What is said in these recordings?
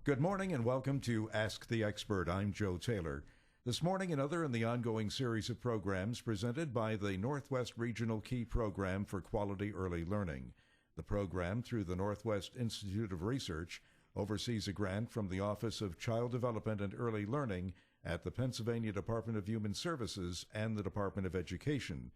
Good morning and welcome to Ask the Expert. I'm Joe Taylor. This morning, another in the ongoing series of programs presented by the Northwest Regional Key Program for Quality Early Learning. The program, through the Northwest Institute of Research, oversees a grant from the Office of Child Development and Early Learning at the Pennsylvania Department of Human Services and the Department of Education.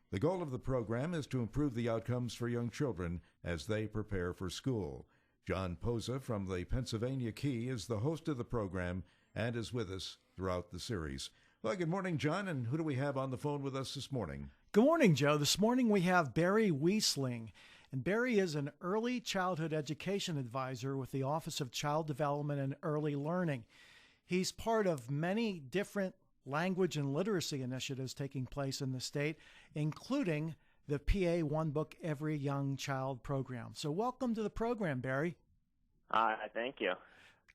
The goal of the program is to improve the outcomes for young children as they prepare for school. John Poza from the Pennsylvania Key is the host of the program and is with us throughout the series. Well, good morning, John, and who do we have on the phone with us this morning? Good morning, Joe. This morning we have Barry Wiestling, and Barry is an early childhood education advisor with the Office of Child Development and Early Learning. He's part of many different language and literacy initiatives taking place in the state, including the PA One Book Every Young Child program. So welcome to the program, Barry. Thank you.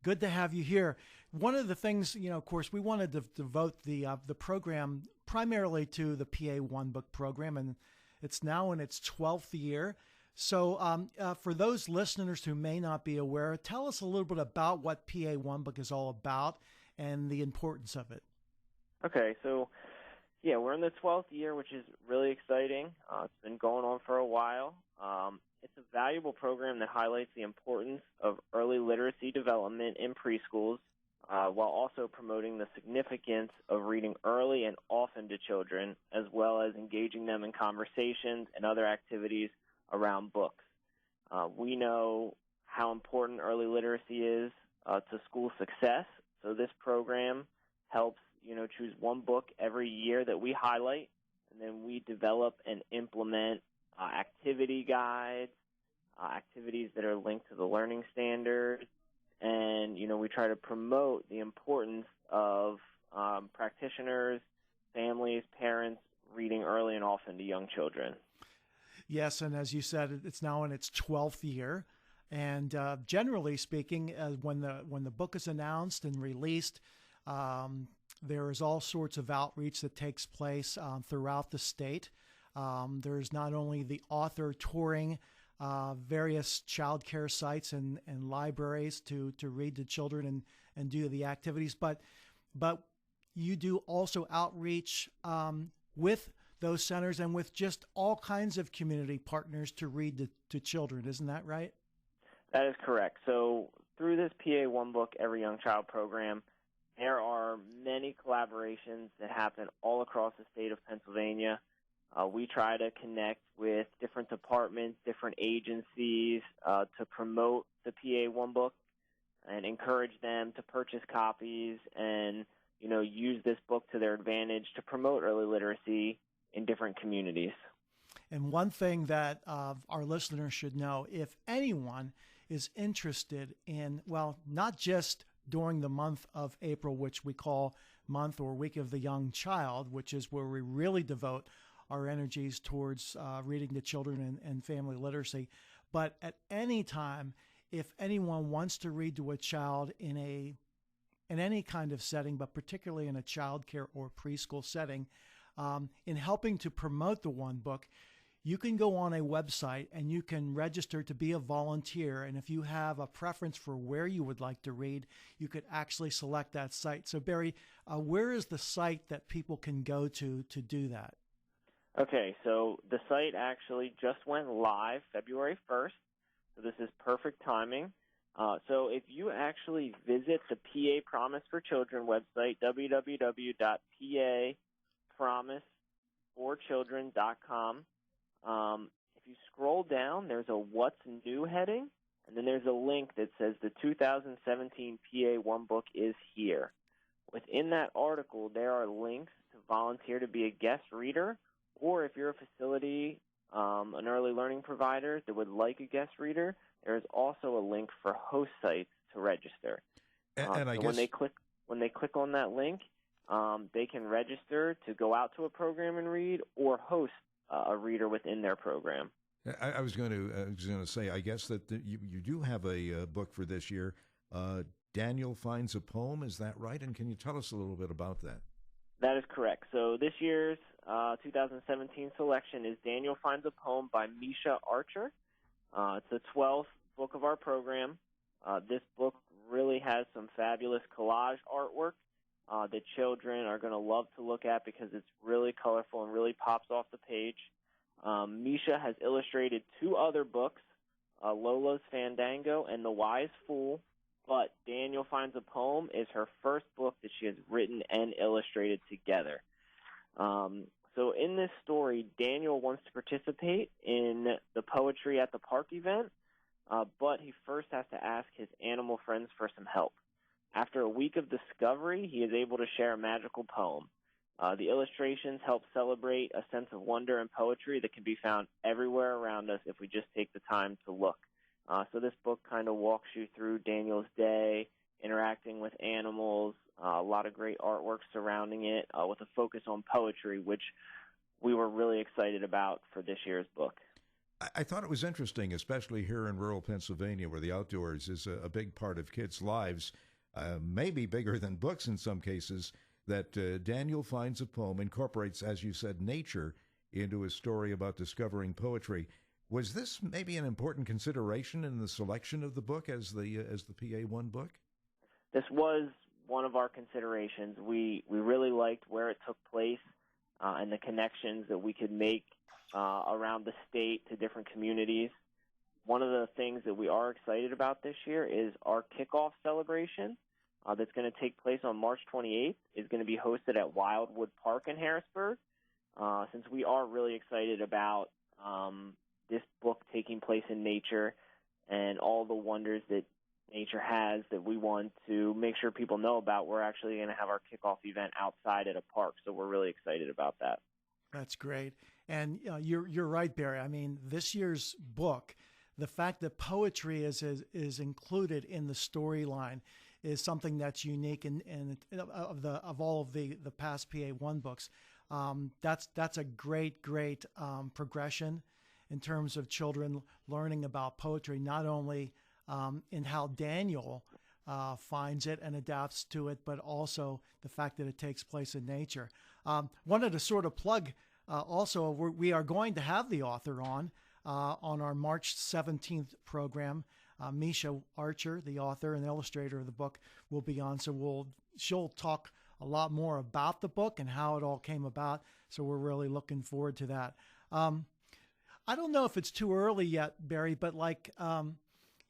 Good to have you here. One of the things, of course, we wanted to devote the program primarily to the PA One Book program, and it's now in its 12th year. So for those listeners who may not be aware, tell us a little bit about what PA One Book is all about and the importance of it. Okay, so we're in the 12th year, which is really exciting. It's been going on for a while. It's a valuable program that highlights the importance of early literacy development in preschools, while also promoting the significance of reading early and often to children, as well as engaging them in conversations and other activities around books. We know how important early literacy is to school success, so this program helps choose one book every year that we highlight, and then we develop and implement activity guides, activities that are linked to the learning standards, and, we try to promote the importance of practitioners, families, parents reading early and often to young children. Yes, and as you said, it's now in its 12th year. And generally speaking, when the book is announced and released, there is all sorts of outreach that takes place throughout the state. There's not only the author touring various child care sites and libraries to read to children and do the activities, but you do also outreach with those centers and with just all kinds of community partners to read to children. Isn't that right? That is correct. So through this PA One Book Every Young Child program, there are many collaborations that happen all across the state of Pennsylvania. We try to connect with different departments, different agencies to promote the PA One Book and encourage them to purchase copies and, use this book to their advantage to promote early literacy in different communities. And one thing that our listeners should know, if anyone is interested in, not just during the month of April, which we call Month or Week of the Young Child, which is where we really devote our energies towards reading to children and family literacy. But at any time, if anyone wants to read to a child in any kind of setting, but particularly in a child care or preschool setting, in helping to promote the One Book, you can go on a website and you can register to be a volunteer. And if you have a preference for where you would like to read, you could actually select that site. So Barry, where is the site that people can go to do that? Okay, so the site actually just went live February 1st, so this is perfect timing. So if you actually visit the PA Promise for Children website, www.papromiseforchildren.com, if you scroll down, there's a What's New heading, and then there's a link that says the 2017 PA One Book is here. Within that article, there are links to volunteer to be a guest reader, or if you're a facility, an early learning provider that would like a guest reader, there is also a link for host sites to register. And I so guess when they click on that link, they can register to go out to a program and read, or host a reader within their program. I was going to say, I guess that you do have a book for this year. Daniel Finds a Poem, is that right? And can you tell us a little bit about that? That is correct. So this year's 2017 selection is Daniel Finds a Poem by Micha Archer. It's the 12th book of our program. This book really has some fabulous collage artwork that children are going to love to look at because it's really colorful and really pops off the page. Micha has illustrated 2 other books, Lola's Fandango and The Wise Fool, but Daniel Finds a Poem is her first book that she has written and illustrated together. So in this story, Daniel wants to participate in the Poetry at the Park event, but he first has to ask his animal friends for some help. After a week of discovery, he is able to share a magical poem. The illustrations help celebrate a sense of wonder and poetry that can be found everywhere around us if we just take the time to look. So this book kind of walks you through Daniel's day, interacting with animals, a lot of great artwork surrounding it, with a focus on poetry, which we were really excited about for this year's book. I thought it was interesting, especially here in rural Pennsylvania, where the outdoors is a big part of kids' lives, maybe bigger than books in some cases, that Daniel Finds a Poem incorporates, as you said, nature into a story about discovering poetry. Was this maybe an important consideration in the selection of the book as the PA1 book? This was one of our considerations. We really liked where it took place and the connections that we could make around the state to different communities. One of the things that we are excited about this year is our kickoff celebration that's going to take place on March 28th is going to be hosted at Wildwood Park in Harrisburg. Since we are really excited about this book taking place in nature and all the wonders that nature has that we want to make sure people know about, we're actually going to have our kickoff event outside at a park, so we're really excited about that. That's great. And you're right, Barry. I mean, this year's book, the fact that poetry is included in the storyline is something that's unique in of all of the past PA1 books. That's a great progression in terms of children learning about poetry, not only in how Daniel finds it and adapts to it, but also the fact that it takes place in nature. Wanted to sort of plug also, we are going to have the author on our March 17th program. Micha Archer, the author and illustrator of the book, will be on. So she'll talk a lot more about the book and how it all came about. So we're really looking forward to that. I don't know if it's too early yet, Barry, but like, when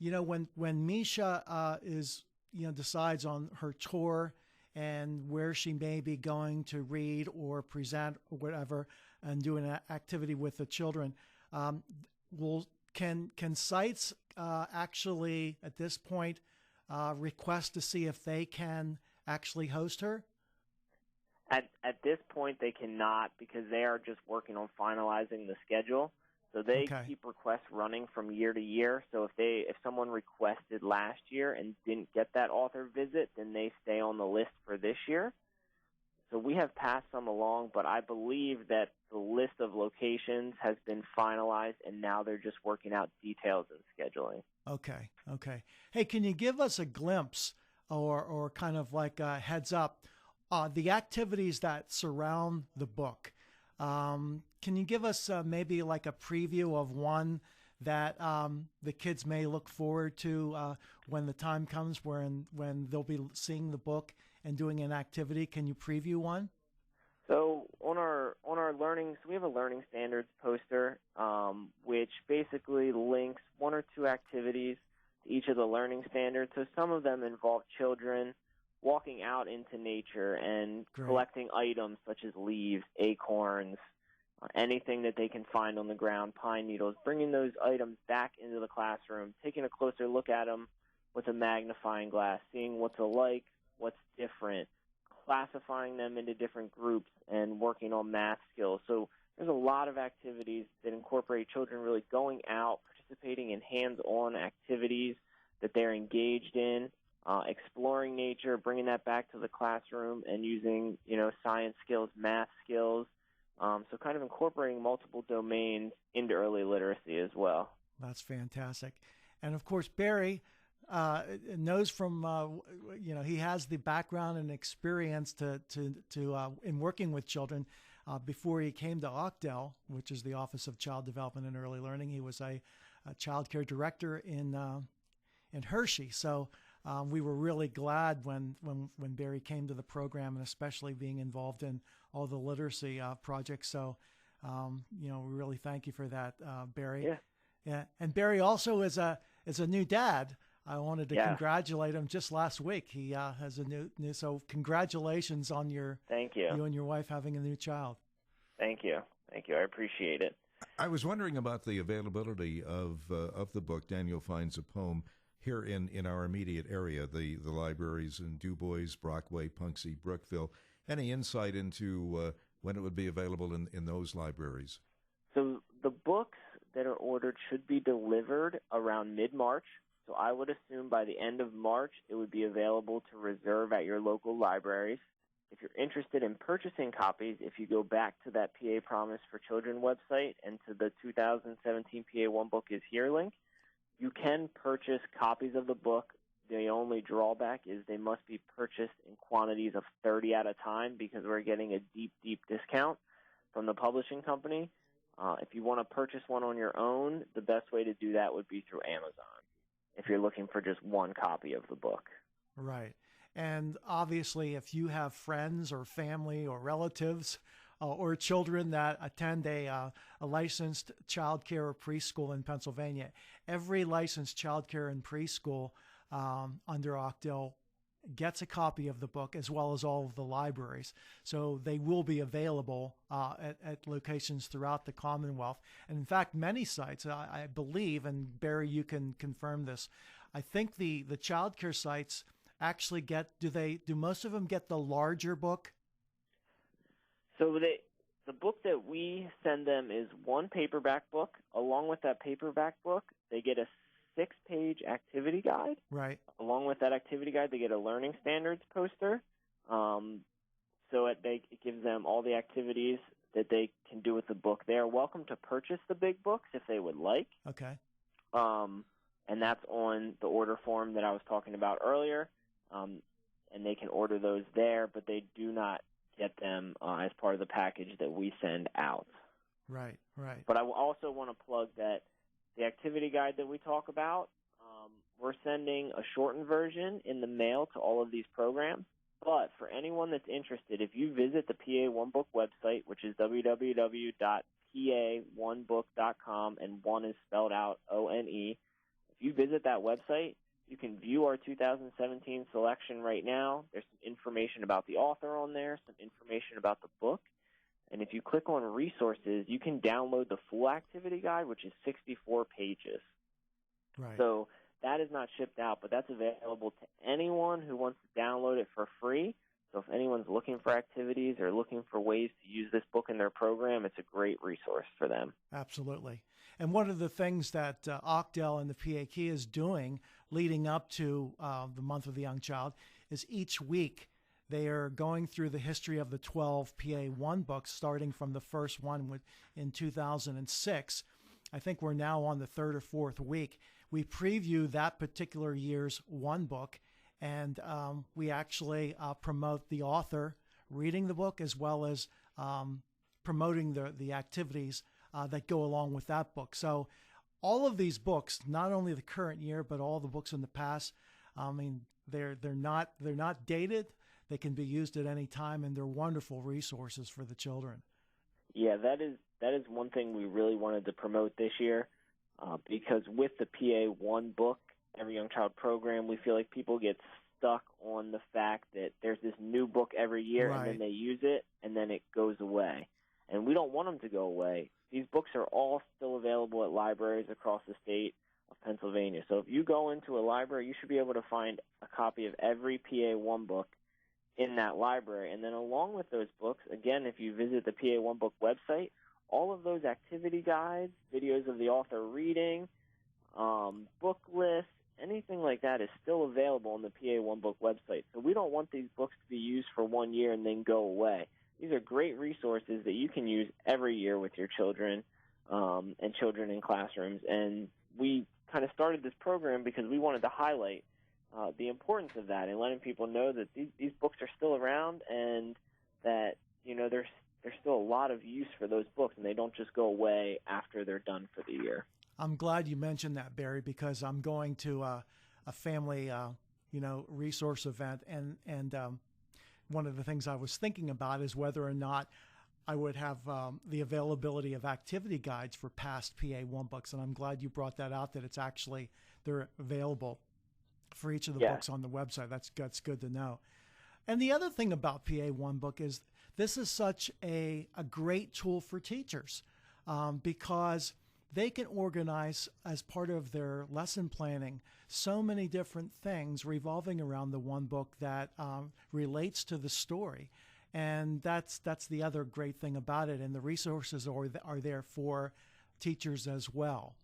Micha decides on her tour and where she may be going to read or present or whatever and do an activity with the children, can sites actually at this point request to see if they can actually host her? At this point, they cannot because they are just working on finalizing the schedule. So they keep requests running from year to year. So if someone requested last year and didn't get that author visit, then they stay on the list for this year. So we have passed some along, but I believe that the list of locations has been finalized, and now they're just working out details and scheduling. Okay. Hey, can you give us a glimpse or kind of like a heads up the activities that surround the book? Can you give us maybe like a preview of one that the kids may look forward to when the time comes when they'll be seeing the book and doing an activity? Can you preview one? So on our learning, so we have a learning standards poster, which basically links 1 or 2 activities to each of the learning standards. So some of them involve children walking out into nature and collecting items such as leaves, acorns, anything that they can find on the ground, pine needles, bringing those items back into the classroom, taking a closer look at them with a magnifying glass, seeing what's alike, what's different, classifying them into different groups, and working on math skills. So there's a lot of activities that incorporate children really going out, participating in hands-on activities that they're engaged in, exploring nature, bringing that back to the classroom, and using, science skills, math skills. So kind of incorporating multiple domains into early literacy as well. That's fantastic. And of course, Barry knows from, he has the background and experience to in working with children. Before he came to OCDEL, which is the Office of Child Development and Early Learning, he was a child care director in Hershey. So we were really glad when Barry came to the program, and especially being involved in all the literacy projects. So, we really thank you for that, Barry. Yeah. Yeah. And Barry also is a new dad. I wanted to congratulate him just last week. He has a new, so congratulations on Thank you. You and your wife having a new child. Thank you. Thank you. I appreciate it. I was wondering about the availability of the book, Daniel Finds a Poem, here in our immediate area, the libraries in DuBois, Brockway, Punxsutawney, Brookville. Any insight into when it would be available in those libraries? So the books that are ordered should be delivered around mid-March. So I would assume by the end of March it would be available to reserve at your local libraries. If you're interested in purchasing copies, if you go back to that PA Promise for Children website and to the 2017 PA One Book is Here link, you can purchase copies of the book. The only drawback is they must be purchased in quantities of 30 at a time because we're getting a deep, deep discount from the publishing company. If you want to purchase one on your own, the best way to do that would be through Amazon if you're looking for just one copy of the book. Right. And obviously, if you have friends or family or relatives or children that attend a licensed child care or preschool in Pennsylvania, every licensed child care and preschool under Ochdale gets a copy of the book, as well as all of the libraries. So they will be available at locations throughout the Commonwealth. And in fact, many sites, I believe, and Barry, you can confirm this, I think the child care sites actually get, do most of them get the larger book? So the book that we send them is one paperback book. Along with that paperback book, they get a 6-page activity guide. Right. Along with that activity guide, they get a learning standards poster. So it gives them all the activities that they can do with the book. They are welcome to purchase the big books if they would like. Okay. And that's on the order form that I was talking about earlier. And they can order those there, but they do not get them as part of the package that we send out. Right, right. But I also want to plug that the activity guide that we talk about, we're sending a shortened version in the mail to all of these programs. But for anyone that's interested, if you visit the PA One Book website, which is www.pa1book.com, and one is spelled out O-N-E, if you visit that website, you can view our 2017 selection right now. There's some information about the author on there, some information about the book. And if you click on resources, you can download the full activity guide, which is 64 pages. Right. So that is not shipped out, but that's available to anyone who wants to download it for free. So if anyone's looking for activities or looking for ways to use this book in their program, it's a great resource for them. Absolutely. And one of the things that Ochdale and the PAK is doing leading up to the Month of the Young Child is each week they are going through the history of the 12 PA1 books, starting from the first one in 2006. I think we're now on the third or fourth week. We preview that particular year's one book, and we actually promote the author reading the book, as well as promoting the activities that go along with that book. So all of these books, not only the current year, but all the books in the past, I mean, they're not dated. They can be used at any time, and they're wonderful resources for the children. Yeah, that is one thing we really wanted to promote this year, because with the PA One Book, Every Young Child program, we feel like people get stuck on the fact that there's this new book every year, Right. and then they use it, and then it goes away. And we don't want them to go away. These books are all still available at libraries across the state of Pennsylvania. So if you go into a library, you should be able to find a copy of every PA1 book in that library. And then along with those books, again, if you visit the PA1 book website, all of those activity guides, videos of the author reading, book lists, anything like that is still available on the PA1 book website. So we don't want these books to be used for 1 year and then go away. These are great resources that you can use every year with your children and children in classrooms. And we kind of started this program because we wanted to highlight the importance of that and letting people know that these books are still around and that, you know, there's still a lot of use for those books, and they don't just go away after they're done for the year. I'm glad you mentioned that, Barry, because I'm going to a family resource event. And one of the things I was thinking about is whether or not I would have the availability of activity guides for past PA1 books. And I'm glad you brought that out, that they're available for each of the books on the website. That's good to know. And the other thing about PA1 book is this is such a great tool for teachers because they can organize as part of their lesson planning so many different things revolving around the one book that relates to the story. And that's the other great thing about it. And the resources are there for teachers as well.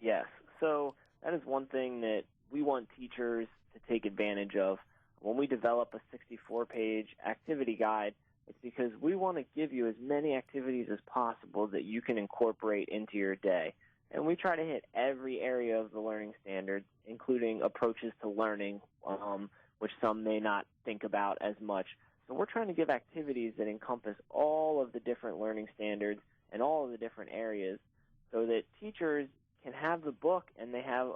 Yes. So that is one thing that we want teachers to take advantage of. When we develop a 64-page activity guide, it's because we want to give you as many activities as possible that you can incorporate into your day. And we try to hit every area of the learning standards, including approaches to learning, which some may not think about as much. So we're trying to give activities that encompass all of the different learning standards and all of the different areas so that teachers can have the book and they have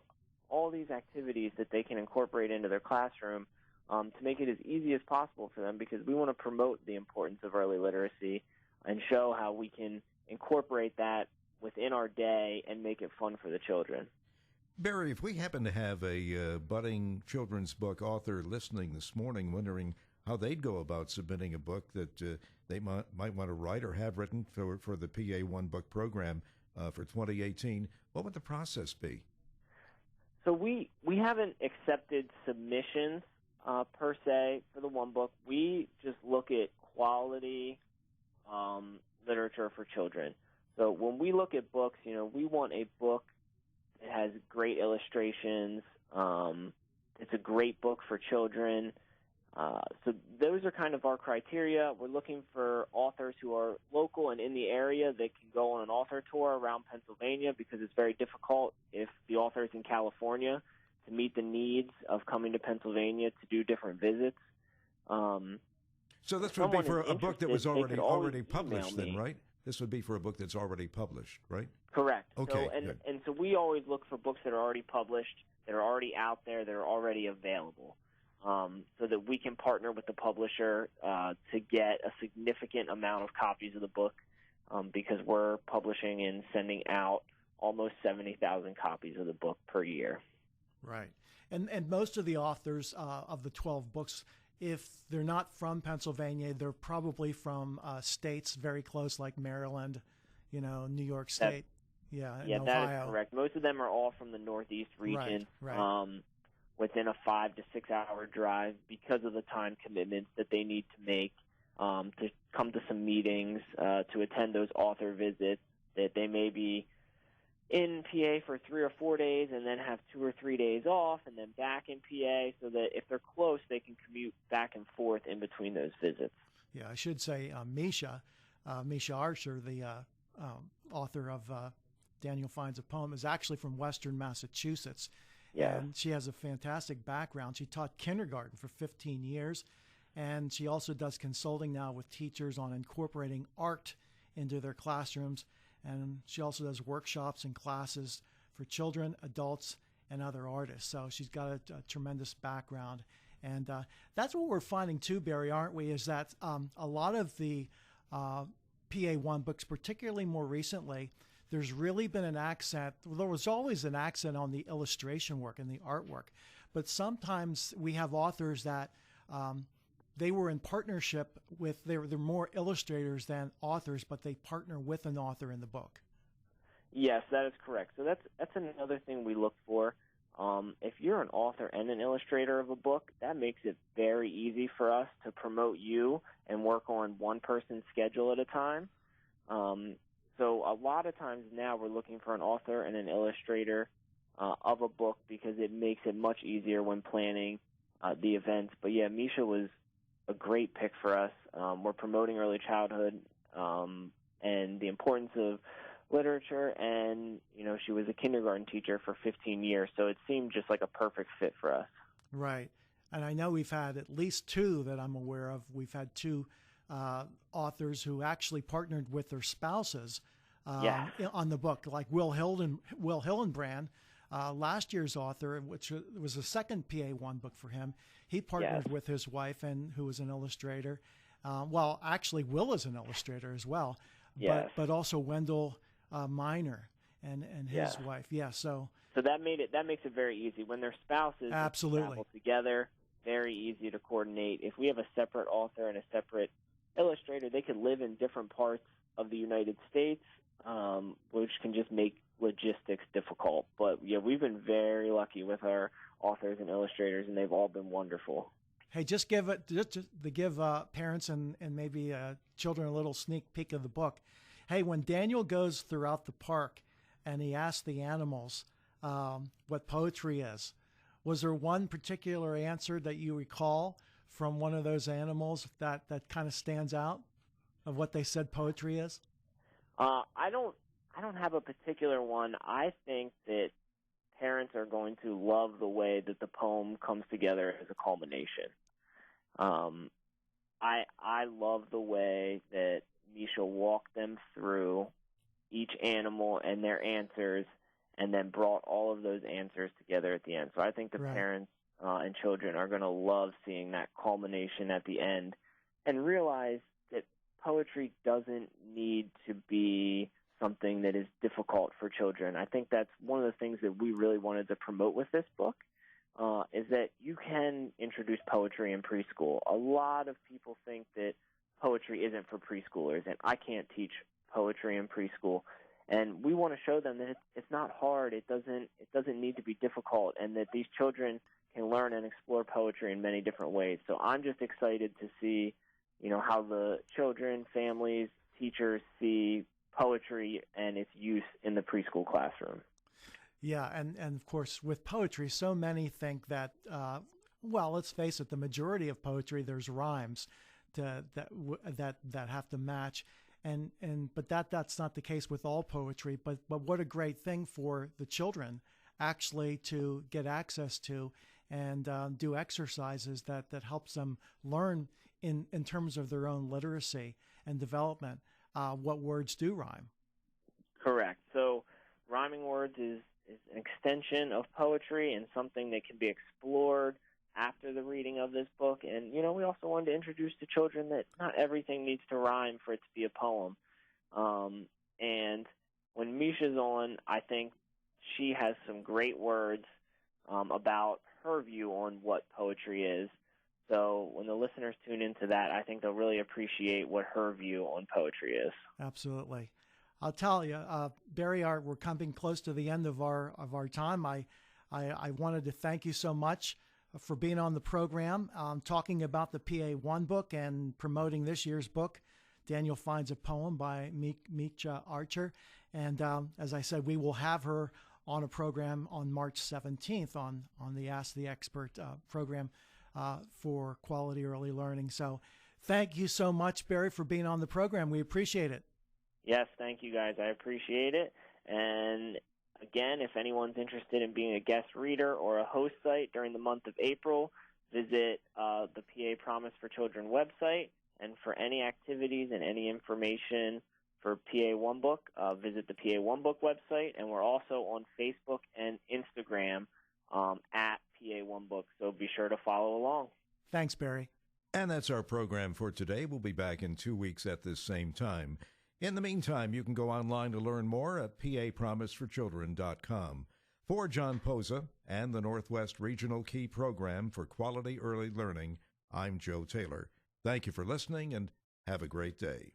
all these activities that they can incorporate into their classroom to make it as easy as possible for them, because we want to promote the importance of early literacy and show how we can incorporate that within our day and make it fun for the children. Barry, if we happen to have a budding children's book author listening this morning wondering how they'd go about submitting a book that they might want to write or have written for the PA1 book program for 2018, what would the process be? So we haven't accepted submissions per se for the one book. We just look at quality literature for children. So when we look at books, we want a book that has great illustrations. It's a great book for children. So those are kind of our criteria. We're looking for authors who are local and in the area that can go on an author tour around Pennsylvania, because it's very difficult if the author is in California to meet the needs of coming to Pennsylvania to do different visits. So this would be for a book that was already published then, right? This would be for a book that's already published, right? Correct. Okay. And so we always look for books that are already published, that are already out there, that are already available, so that we can partner with the publisher to get a significant amount of copies of the book, because we're publishing and sending out almost 70,000 copies of the book per year. Right. And most of the authors of the 12 books, if they're not from Pennsylvania, they're probably from states very close, like Maryland, New York State. And that Ohio. is correct. Most of them are all from the Northeast region, right. Within a 5 to 6 hour drive, because of the time commitments that they need to make to come to some meetings, to attend those author visits, that they may be in PA for 3 or 4 days and then have 2 or 3 days off and then back in PA, so that if they're close, they can commute back and forth in between those visits. Yeah, I should say Micha Archer, the author of Daniel Finds a Poem, is actually from Western Massachusetts. Yeah. And she has a fantastic background. She taught kindergarten for 15 years, and she also does consulting now with teachers on incorporating art into their classrooms. And she also does workshops and classes for children, adults, and other artists. So she's got a tremendous background. And that's what we're finding too, Barry, aren't we, is that a lot of the PA1 books, particularly more recently, there's really been an accent. Well, there was always an accent on the illustration work and the artwork. But sometimes we have authors that they were in partnership with, they're more illustrators than authors, but they partner with an author in the book. Yes, that is correct. So that's another thing we look for. If you're an author and an illustrator of a book, that makes it very easy for us to promote you and work on one person's schedule at a time. So a lot of times now we're looking for an author and an illustrator of a book, because it makes it much easier when planning the events. But yeah, Micha was a great pick for us. We're promoting early childhood and the importance of literature, and she was a kindergarten teacher for 15 years, so it seemed just like a perfect fit for us. Right. And I know we've had at least 2 that I'm aware of. We've had 2 authors who actually partnered with their spouses on the book, like Will Hillenbrand last year's author, which was the second PA1 book for him. He partnered with his wife, and who was an illustrator. Well, actually, Will is an illustrator as well, but also Wendell Miner and his wife. Yeah, so that makes it very easy when their spouses travel together. Very easy to coordinate. If we have a separate author and a separate illustrator, they could live in different parts of the United States, which can just make logistics difficult. But yeah, we've been very lucky with our authors and illustrators, and they've all been wonderful. Hey, just to give parents and maybe children a little sneak peek of the book. Hey, when Daniel goes throughout the park and he asks the animals what poetry is, was there one particular answer that you recall from one of those animals that kind of stands out of what they said poetry is? I don't have a particular one. I think that parents are going to love the way that the poem comes together as a culmination. I love the way that Micha walked them through each animal and their answers, and then brought all of those answers together at the end. So I think the parents and children are going to love seeing that culmination at the end and realize that poetry doesn't need to be something that is difficult for children. I think that's one of the things that we really wanted to promote with this book, is that you can introduce poetry in preschool. A lot of people think that poetry isn't for preschoolers, and I can't teach poetry in preschool. And we want to show them that it's not hard. It doesn't need to be difficult, and that these children can learn and explore poetry in many different ways. So I'm just excited to see, how the children, families, teachers see poetry and its use in the preschool classroom. Yeah, and of course, with poetry, so many think that, let's face it, the majority of poetry, there's rhymes that have to match. But that's not the case with all poetry. But what a great thing for the children actually to get access to and do exercises that helps them learn in terms of their own literacy and development what words do rhyme. Correct. So rhyming words is an extension of poetry and something that can be explored after the reading of this book. And, we also wanted to introduce to children that not everything needs to rhyme for it to be a poem. And when Micha's on, I think she has some great words about her view on what poetry is. So when the listeners tune into that, I think they'll really appreciate what her view on poetry is. Absolutely. I'll tell you, Barry, we're coming close to the end of our time. I wanted to thank you so much for being on the program, talking about the PA1 book and promoting this year's book, Daniel Finds a Poem by Micha Archer. And as I said, we will have her on a program on March 17th on the Ask the Expert program for quality early learning. So thank you so much, Barry, for being on the program. We appreciate it. Yes, thank you, guys. I appreciate it. And again, if anyone's interested in being a guest reader or a host site during the month of April, visit the PA Promise for Children website. And for any activities and any information for PA1 Book, visit the PA1 Book website. And we're also on Facebook and Instagram at PA1 Book. So be sure to follow along. Thanks, Barry. And that's our program for today. We'll be back in 2 weeks at this same time. In the meantime, you can go online to learn more at papromiseforchildren.com. For John Posa and the Northwest Regional Key Program for Quality Early Learning, I'm Joe Taylor. Thank you for listening, and have a great day.